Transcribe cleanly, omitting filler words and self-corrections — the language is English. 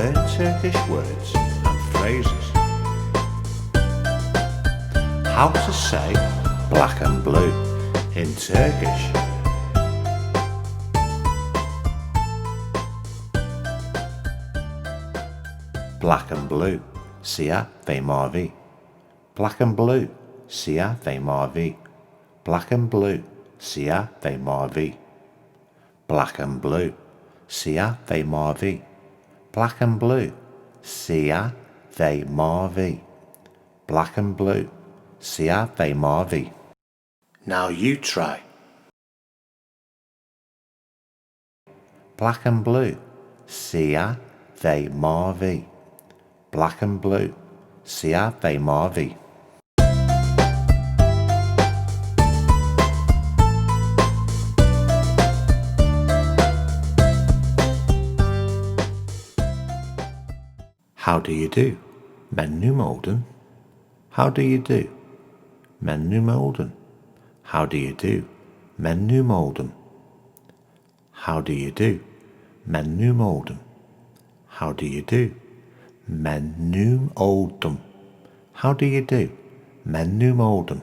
learn Turkish words and phrases. How to say black and blue in Turkish. Black and blue, siyah ve mavi. Black and blue, siyah ve mavi. Black and blue, siyah ve mavi. Black and blue, siyah ve mavi. Black and blue, siyah ve mavi. Black and blue, siyah ve mavi. Now you try. Black and blue, siyah ve mavi. Black and blue, siyah ve mavi. How do you do? Memnun oldun. How do you do? Memnun oldun. How do you do? Memnun oldum. How do you do? Memnun oldum. How do you do? Memnun oldum. How do you do? Memnun oldum.